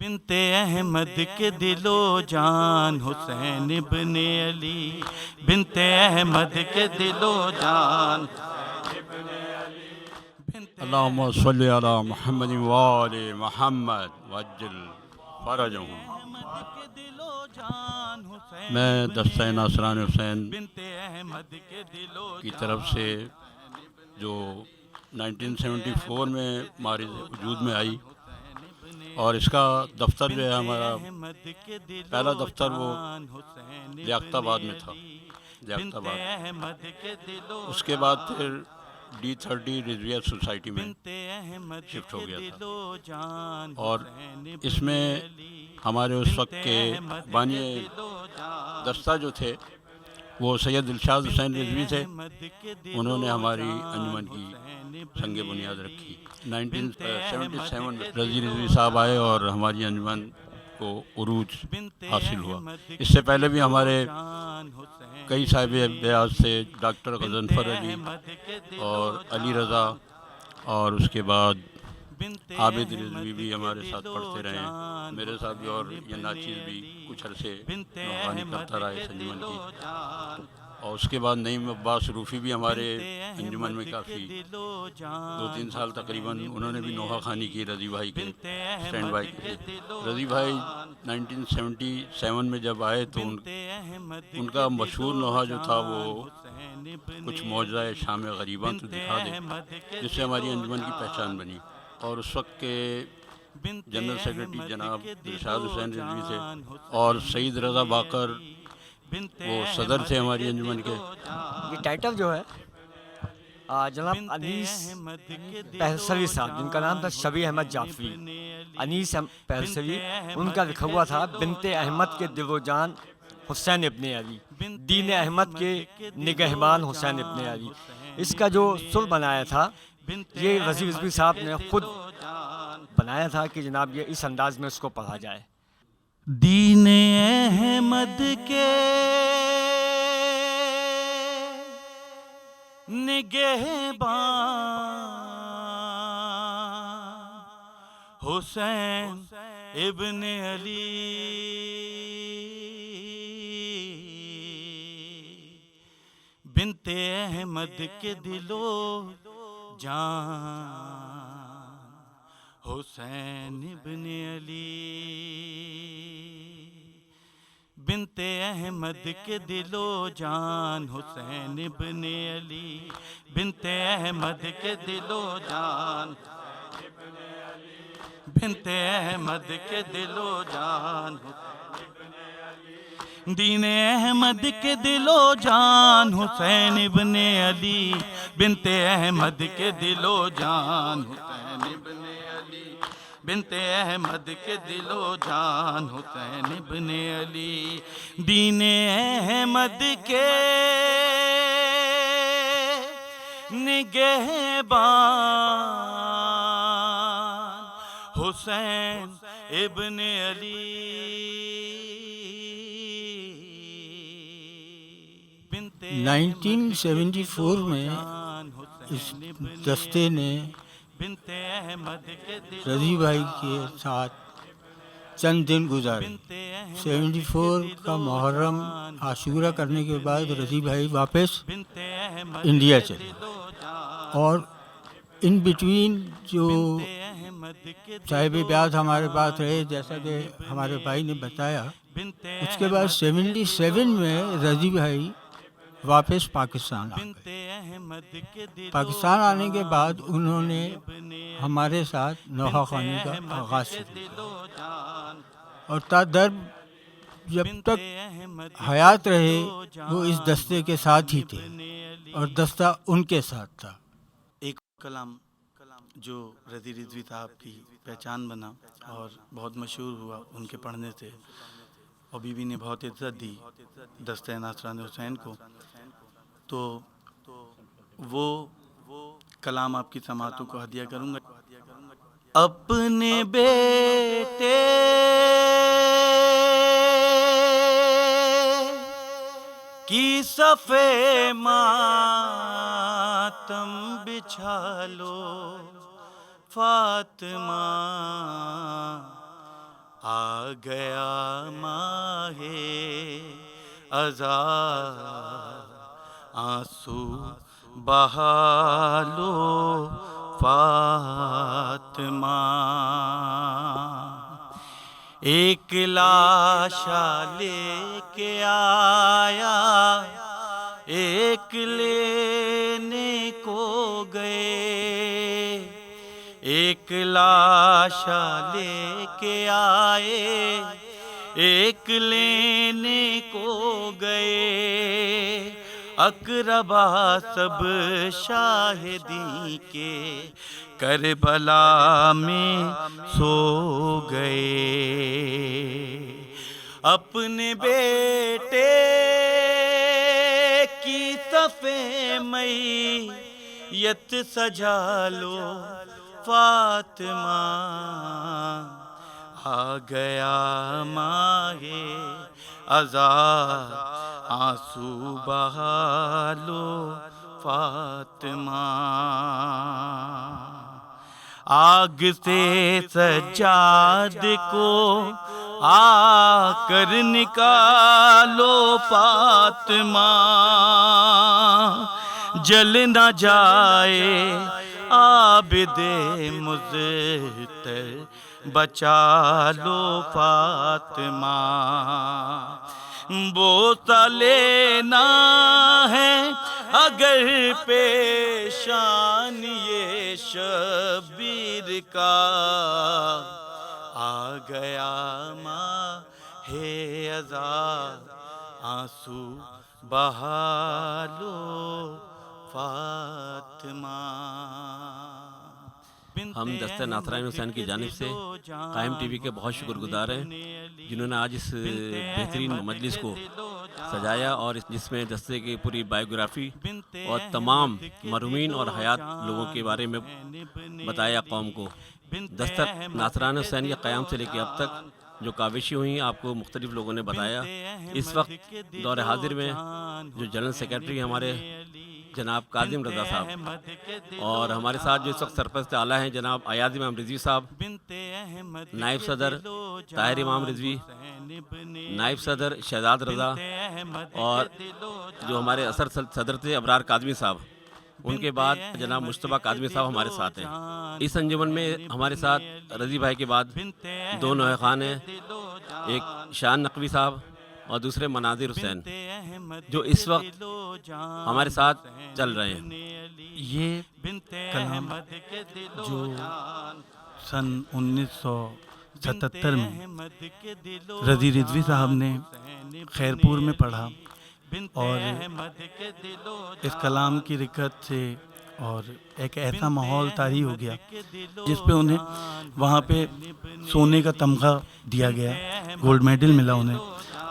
बिनते अहमद के दिलो जान हुसैन इब्ने अली, बिनते अहमद के दिलो जान। अल्लाहुम्मा सल्लि अला मुहम्मद व आले मुहम्मद वज्जल फरजहुम। मैं दस्ता नासरान हुसैन की तरफ से जो 1974 में हमारे वजूद में आई और इसका दफ्तर जो है हमारा पहला दफ्तर वो लियाकताबाद में था, लियाकताबाद। उसके बाद फिर D30 रिजविया सोसाइटी में शिफ्ट हो गया था और इसमें हमारे उस वक्त के बानी दस्ता जो थे वो सैयद दिलशाद हुसैन रिजवी थे। उन्होंने हमारी अंजुमन की संग बुनियाद रखी। 1977 में रज़ी रिजवी साहब आए और हमारी अंजुमन को उरूज हासिल हुआ। इससे पहले भी हमारे कई साहिब ब्याज थे, डॉक्टर गज़नफ़र अली और अली रज़ा, और उसके बाद आबिद रिजवी भी हमारे साथ पढ़ते रहे हैं, मेरे साथ भी, और ये नाचीज़ भी कुछ अरसे नौहानी करता रहा इस अंजुमन की। और उसके बाद नईम अब्बास रूफ़ी भी हमारे अंजुमन में काफ़ी 2-3 साल तकरीबन उन्होंने भी नोहा खानी की रज़ी भाई के स्टैंड बाई के। रज़ी भाई 1977 में जब आए तो उनका मशहूर नोहा जो था वो कुछ मौजज़ाए शाम गरीबां तो दिखा दे, जिससे हमारी अंजुमन की पहचान बनी। और उस वक्त के जनरल सेक्रेटरी जनाब दिलशाद हुसैन रिजवी थे और सईद रज़ा बाकर वो सदर थे हमारी अंजुमन के। ये टाइटल जो है जनाब अनीस पहलवी साहब, जिनका नाम था शबी अहमद जाफरी, अनीस पहलवी, उनका लिखा हुआ था बिनते अहमद के दिलो जान हुसैन इब्ने अली, दीन अहमद के निगहबान हुसैन इब्ने अली। इसका जो सुर बनाया था ये रज़ी रिजवी साहब ने खुद बनाया था कि जनाब ये इस अंदाज में उसको पढ़ा जाए। दीन अहमद के निगहबान हुसैन इब्ने अली, बिनते अहमद के दिलो जान हुसैन इब्ने अली, बिनते अहमद के दिलो जान हुसैन इब्ने अली, बिनते अहमद के दिलो जान, बिनते अहमद के दिलो जान, दीन अहमद के दिलो जान हुसैन इब्ने अली, बिनते अहमद के दिलो जान हुसैन इब्ने अली, बिनते अहमद के दिलो जान हुसैन इब्ने अली, दीन अहमद के निगहबान हुसैन इब्ने अली। 1974 में इस दस्ते ने रज़ी भाई के साथ चंद दिन गुजारे। 74 का मुहर्रम आशूरा करने के बाद रज़ी भाई वापस इंडिया चले और इन बिटवीन जो साहिब ब्याज हमारे पास रहे, जैसा कि हमारे भाई ने बताया, उसके बाद 77 में रज़ी भाई वापस पाकिस्तान आ गए। पाकिस्तान आने के बाद उन्होंने हमारे साथ नोहा खानी का आगाज़ शुरू और तादर जब तक हयात रहे वो इस दस्ते के साथ ही थे और दस्ता उनके साथ था। एक कलाम जो रज़ी रिजवी साहब की पहचान बना और बहुत मशहूर हुआ उनके पढ़ने से, और बीबी ने बहुत इज्जत दी दस्ते नासरान हुसैन को, तो वो कलाम आपकी समातों को हदिया करूँगा। अपने बेटे की सफ़े मातम बिछा लो, फातिमा आ गया माहे अज़ा आंसू बहा लो फातिमा। एक लाशा लेके आया एक लेने को गए, एक लाशा लेके आए एक लेने को गए। अकरबा सब शाहिदी के करबला में सो गए। अपने बेटे की सफ़े मैयत सजा लो फातिमा। आ गया माहे अज़ा आंसू बहा लो फातिमा। आग से सज्जाद को आकर निकालो फातिमा। जल न जाए आबिदे मुज़्तर बचा लो फातिमा। बोसा लेना है अगर पेशान ये शबीर का। आ गया माहे अज़ा आंसू बहा लो फातिमा। हम दस्ते नासराइन हुसैन की जानिब से कायम टीवी के बहुत शुक्रगुजार हैं जिन्होंने आज इस बेहतरीन मजलिस को सजाया और जिसमें दस्ते की पूरी बायोग्राफ़ी और तमाम मरहूमीन और हयात लोगों के बारे में बताया कौम को। दस्ता नासराइन हुसैन के क़याम से लेकर अब तक जो काविशी हुई आपको मुख्तलिफ लोगों ने बताया। इस वक्त दौर हाजिर में जो जनरल सेक्रेटरी हमारे जनाब काजिम रज़ा साहब और हमारे साथ जो इस वक्त सरपरस्त आला हैं जनाब अयाज़ इमाम रिज़वी साहब, नायब सदर ताहिर इमाम रिज़वी, नायब सदर शहजाद रज़ा और जो हमारे असर सदर थे अबरार काज़मी साहब, उनके बाद जनाब मुश्तबा काज़मी साहब हमारे साथ हैं। इस अंजुमन में हमारे साथ रज़ी भाई के बाद दो नौहे खान हैं, एक शान नकवी साहब और दूसरे मनाजिर हुसैन, जो इस वक्त हमारे साथ चल रहे हैं। ये कलाम जो सन 1977 में रज़ी रिज़वी साहब ने खैरपुर में पढ़ा और इस कलाम की रिकत से और एक ऐसा माहौल तारी हो गया जिस पे उन्हें वहाँ पे सोने का तमगा दिया गया, गोल्ड मेडल मिला उन्हें।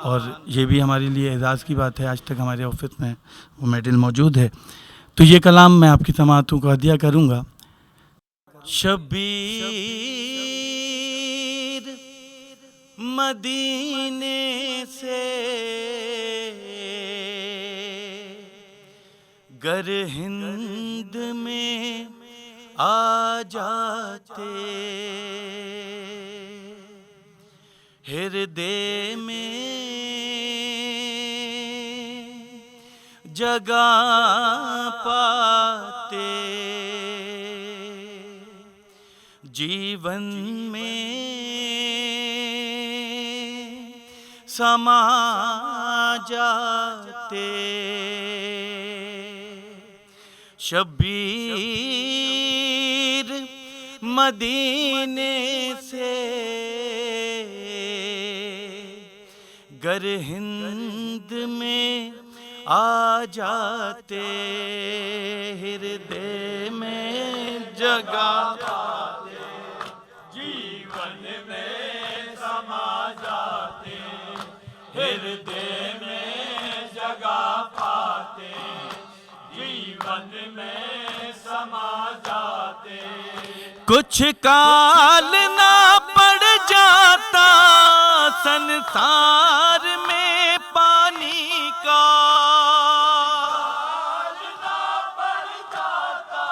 और ये भी हमारे लिए एज़ाज़ की बात है, आज तक हमारे ऑफिस में वो मेडल मौजूद है। तो ये कलाम मैं आपकी समाअतों को हदिया करूँगा। शबीर मदीने से गर हिंद में आ जाते, हृदय में जगह पाते, जीवन में समा जाते। शबीर मदीने से गर हिंद में आ जाते, हृदय में जगह पाते, जीवन में समा जाते, हृदय में जगह पाते, जीवन में समा जाते। कुछ काल ना पड़ जाता संसार में पानी का, ना पड़ जाता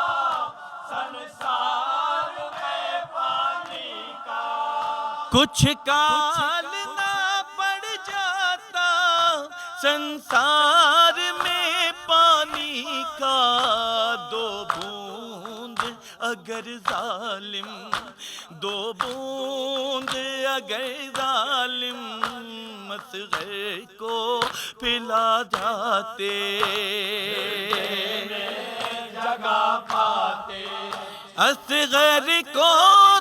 संसार में पानी का। कुछ काल ना पड़ जाता संसार में पानी का, दो बूंद अगर जालिम, दो बूंद अगर जालिम असग़र को पिला जाते, जगा पाते। असग़र को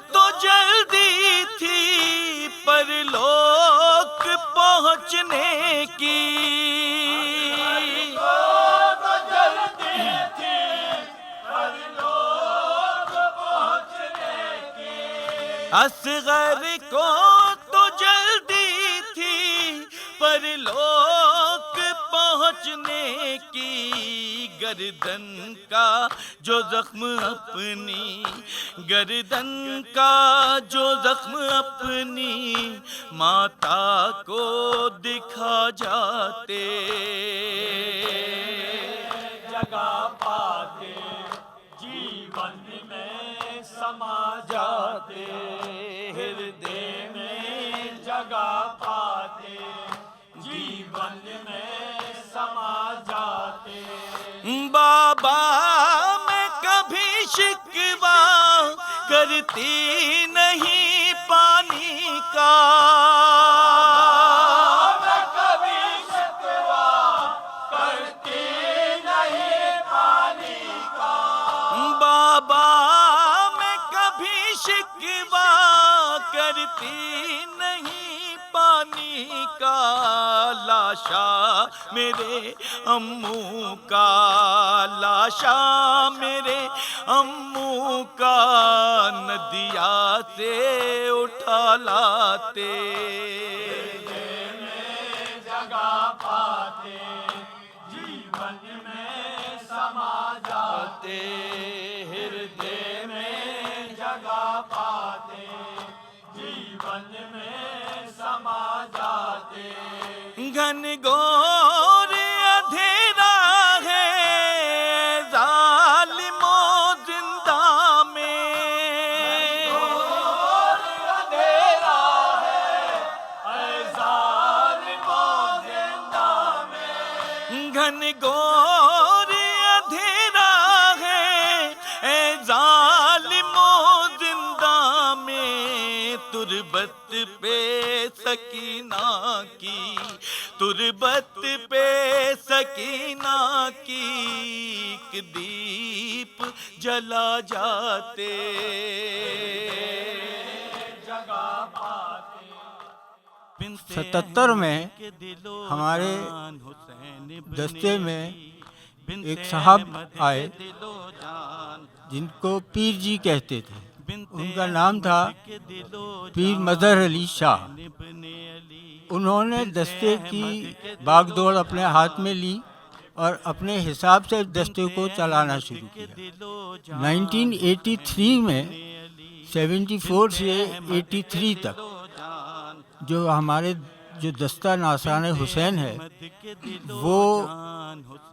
तो जल्दी थी परलोक पहुँचने की, तो जल्दी थी परलोक पहुँचने की। असग़र को तो जल्दी थी परलोक पहुँचने की, गर्दन का जो जख्म अपनी, गर्दन का जो जख्म अपनी माता को दिखा जाते, जगा पाते, जीवन में समा जाते, हृदय में जगा पाते, जीवन में समा जाते। बाबा मैं कभी शिकवा करती नहीं पानी का, मैं कभी शिकवा करती नहीं पानी का। बाबा मैं कभी शिकवा करती नहीं पानी का, लाशा मेरे अम्मू का, लाशा मेरे अम्मू का नदिया से उठा लाते, जगा पाते, जीवन में समा जाते, हृदय में जगा पाते, जीवन में समा जाते। घनघोर अंधेरा है जालिमो जिंदा में, अंधेरा है जालिमो जिंदा में, घनघोर अंधेरा है जालिमो जिंदा में। तुरबत पे सकीना की, तुरबत पे सकीना की एक दीप जला जाते, जगा पाते। 77 में हमारे दस्ते में एक साहब आए जिनको पीर जी कहते थे। उनका नाम था पीर मदर अली शाह। उन्होंने दस्ते की बागडोर अपने हाथ में ली और अपने हिसाब से दस्ते को चलाना शुरू किया। 1983 में 74 से 83 तक जो हमारे जो दस्ता नासाने हुसैन है, वो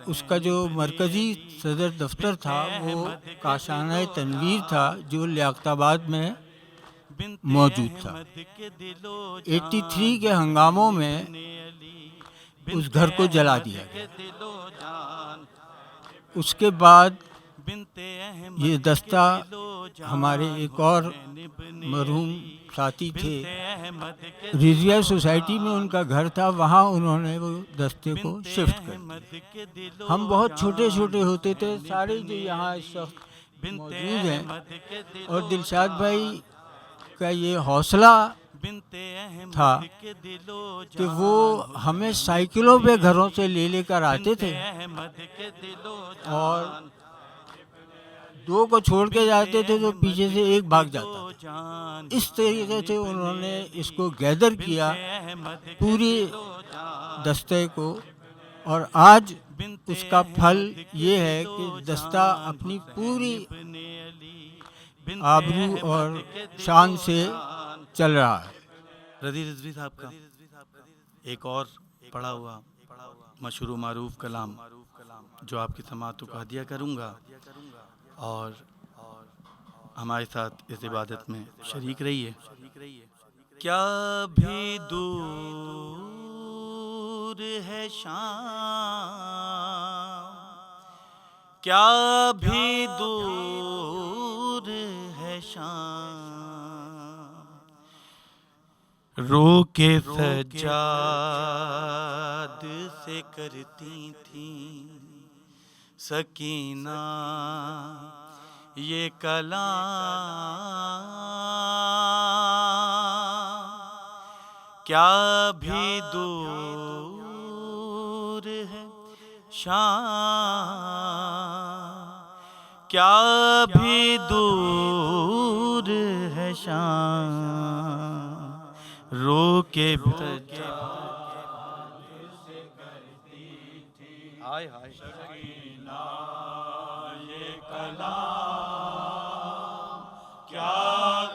उसका जो मरकज़ी सदर दफ्तर था वो काशाना तनवीर था जो लियाकताबाद में मौजूद था। 83 के हंगामों में उस घर को जला दिया गया। उसके बाद ये दस्ता हमारे एक और मरहूम साथी थे, रिजविया सोसाइटी में उनका घर था, वहाँ उन्होंने वो दस्ते को शिफ्ट कर दिया। हम बहुत छोटे छोटे होते थे, सारे जो यहाँ इस वक्त मौजूद हैं, और दिलशाद भाई का ये हौसला था कि वो हमें साइकिलों पे घरों से ले लेकर आते थे और दो को छोड़ के जाते थे तो पीछे से एक भाग जाता था। इस तरीके से उन्होंने इसको गैदर किया पूरी दस्ते को, और आज उसका फल ये है कि दस्ता अपनी पूरी आबरू और शान से चल रहा है। रज़ी रिजवी साहब का एक और पढ़ा हुआ मशहूर मारूफ कलाम जो आपकी समाअत को हदिया करूँगा, और हमारे साथ इस इबादत में शरीक रहिए। क्या भी दूर है शाम, क्या भी दूर है शाम, रो के सज्जाद से करती थी सकीना ये कलाम। क्या भी दूर है शाम, क्या भी दूर है शाम, रो के हाय हाय क्या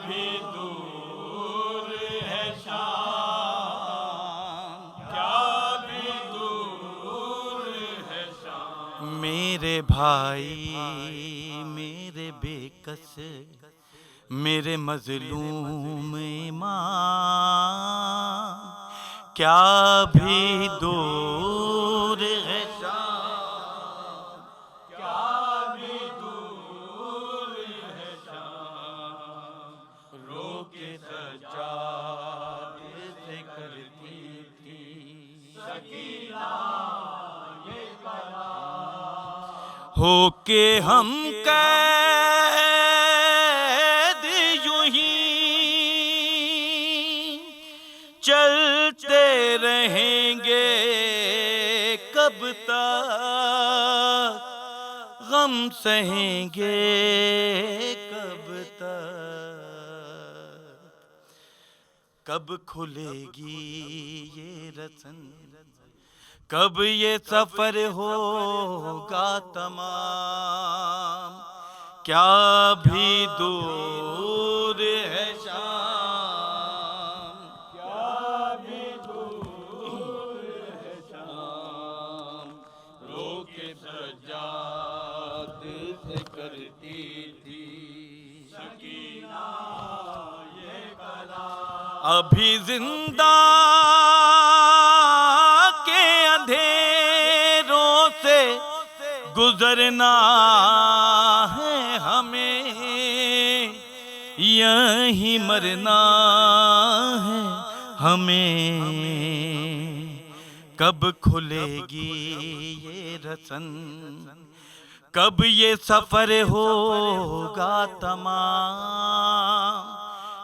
भी दूर है शाम, क्या भी दूर है शाम, मेरे भाई मेरे बेकस मेरे मजलूम इमाम, क्या भी दूर है शाम, क्या भी दूर है शाम, रो के सज्जाद से करती थी सकीना ये कलाम। होके हम कैद यूं ही चलते रहेंगे कब तक, गम सहेंगे कब तक, कब खुलेगी ये रसन, कब ये सफर होगा तमाम, क्या भी दूर है शाम, क्या भी दूर है शाम, रो के सज्जाद से करती थी सकीना ये कलाम। अभी जिंदा के अंधेरों से गुजरना है हमें, यहीं मरना है हमें, कब खुलेगी ये रसन, कब ये सफर होगा तमाम,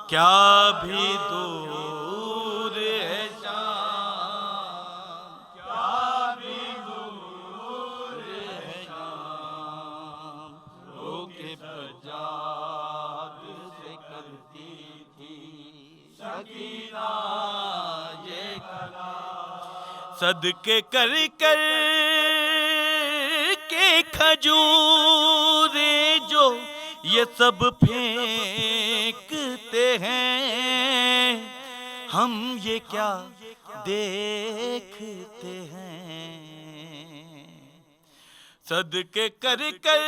क्या भी दूर है शाम, क्या भी दूर है शाम, रो के सज्जाद से करती थी सकीना ये कलाम। सदके कर कर के खजूरे जो ये सब फेंकते हैं, हम ये क्या देखते हैं, सदके कर कर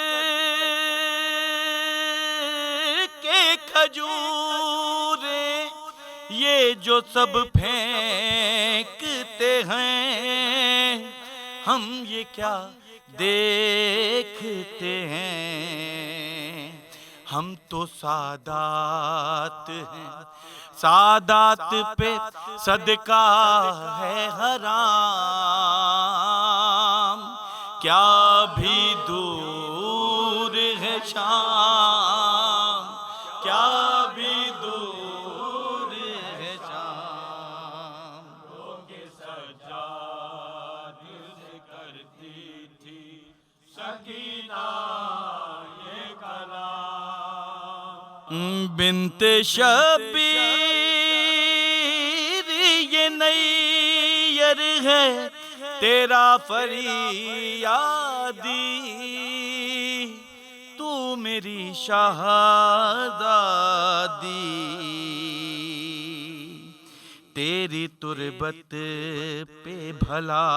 के खजूरे ये जो सब फेंकते हैं, हम ये क्या देखते हैं, हम तो सादात हैं, सादात पे सदका है हराम, क्या भी दूर है शाम, क्या भी दूर है शाम, रोके सज्जाद से करती थी सकीना ये कलाम। बिनते शबीर ये नैयर है तेरा फरियादी, तू मेरी शहादादी, तेरी तुरबत पे भला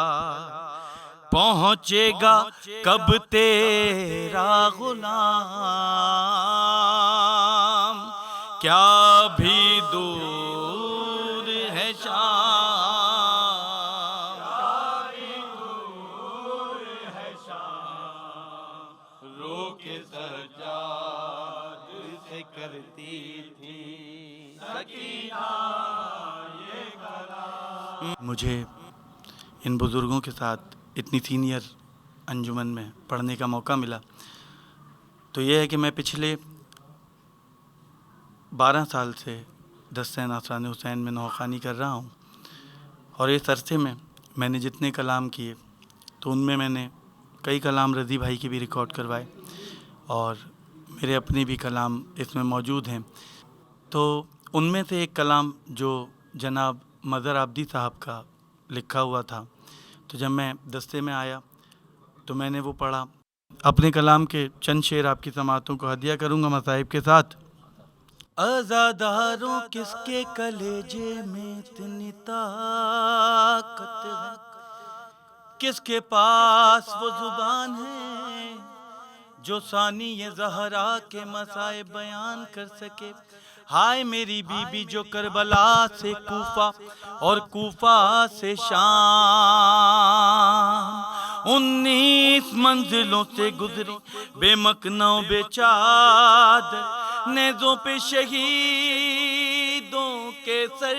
पहुँचेगा कब तेरा गुलाम, क्या भी दूर रोके सजाद से करती थी सकीना ये कलाम। मुझे इन बुज़ुर्गों के साथ इतनी सीनियर अंजुमन में पढ़ने का मौका मिला, तो ये है कि मैं पिछले 12 साल से दस्ते नासरान हुसैन में नौखानी कर रहा हूँ, और इस अरसे में मैंने जितने कलाम किए तो उनमें मैंने कई कलाम रज़ी भाई के भी रिकॉर्ड करवाए, और मेरे अपने भी कलाम इसमें मौजूद हैं। तो उनमें से एक कलाम जो जनाब मज़हर आबदी साहब का लिखा हुआ था, तो जब मैं दस्ते में आया तो मैंने वो पढ़ा। अपने कलाम के चंद शेर आपकी समातों को हदिया करूँगा मसाहिब के साथ। अज़ादारों किसके कलेजे में इतनी ताकत है, किसके पास वो ज़ुबान है जो सानी ये ज़हरा के मसाइब बयान कर सके। हाय मेरी बीबी जो करबला से कूफा और कूफा से शाम 19 मंजिलों से गुजरी बेमकनौ बेचादर नेज़ों पे शहीदों के सर।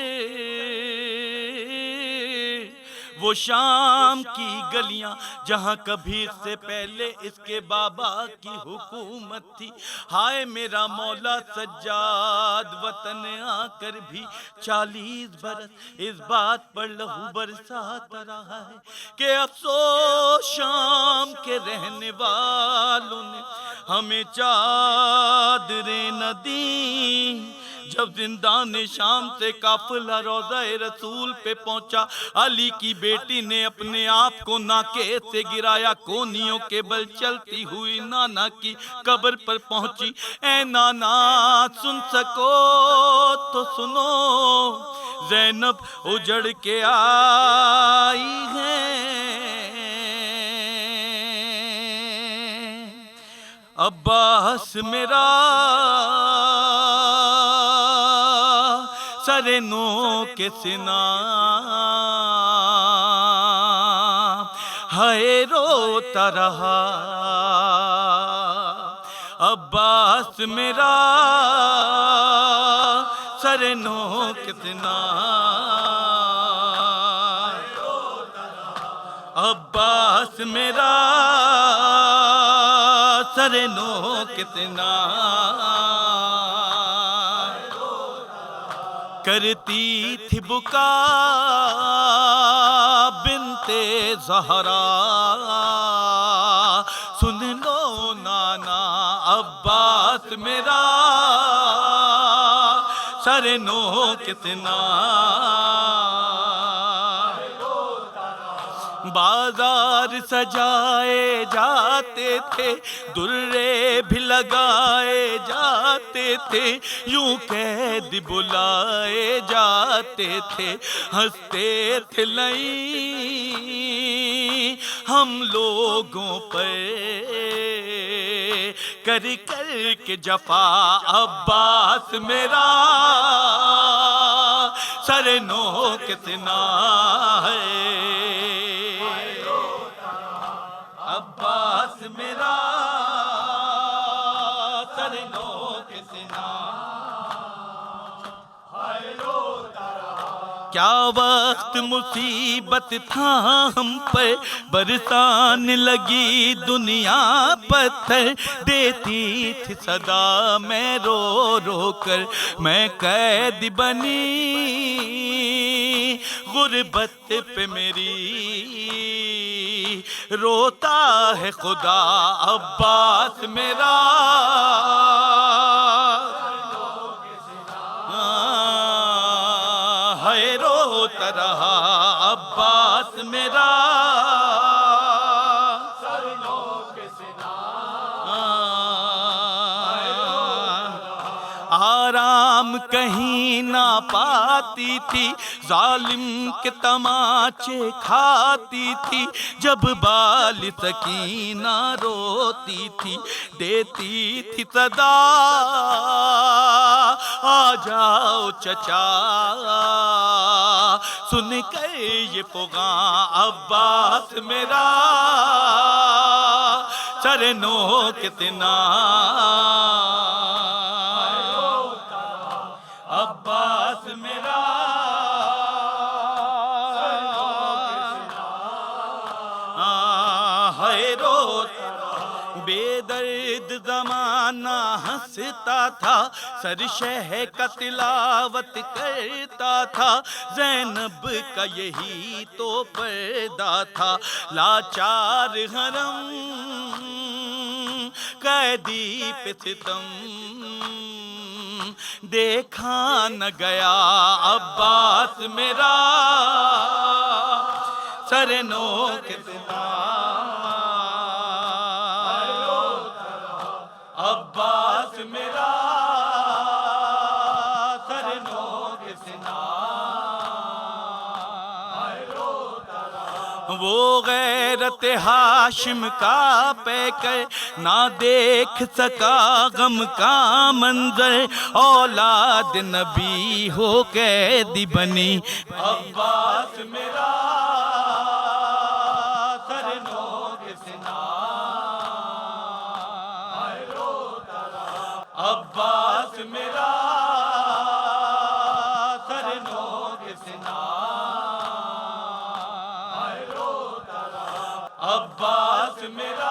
वो शाम की गलियां जहां कभी इससे पहले इसके बाबा की हुकूमत थी। हाय मेरा मौला सज्जाद वतन आकर भी 40 बरस इस बात पर लहू बरसाता रहा है कि अफसोस शाम के रहने वालों ने हमें चादरें न दी। जब जिंदान शाम से काफिला रोज़ा रसूल पे पहुंचा, अली की बेटी ने अपने आप को नाके से गिराया, कोनियों के बल चलती हुई नाना की कब्र पर पहुंची। ऐ नाना सुन सको तो सुनो, ज़ैनब उजड़ के आई है। अब्बास मेरा सरे नो के सिना हाय रोता रहा। अब्बास मेरा सरे नो के सिना अब्बास मेरा सरे नो कितना करती थी बुका बिनते ज़हरा। सुन लो नाना अब्बास मेरा सरे नो कितना। बाजार सजाए जाते थे, दुर्रे भी लगाए जाते थे, यूं कैद बुलाए जाते थे, हंसते थे लई हम लोगों पर कर कर के जफा। अब्बास मेरा सर नो कितना है। अब्बास मेरा सर नो कितना। क्या वक्त मुसीबत था हम पर, बरसान लगी दुनिया पत्थर देती थी सदा मैं रो रो कर। मैं कैद बनी गुर्बत पे मेरी रोता है खुदा। अब्बास मेरा है रोता रहा। अब्बास मेरा आराम कहीं कहीं ना पाती थी, जालिम के तमाचे खाती थी। जब बाल सकीना रोती थी, देती थी सदा आ जाओ चचा। सुन कर ये पुगा अब्बास मेरा, चरणों कितना अब्बास मेरा, है रोता बेदर्द जमाना हंसता था, सरशह का तिलावत करता था। ज़ैनब का यही तो पर्दा था, लाचार हरम कैदी पे सितम देखा न गया अब्बास मेरा, सरनों कितना अब्बास मेरा, सरनों कितना। वो गैरत हाशिम का पैकर ना देख सका गम का मंजर, औलाद नबी हो कैदी बनी अब्बास मेरा, सरनों कितना अब्बास मेरा, सरनों कितना अब्बास मेरा।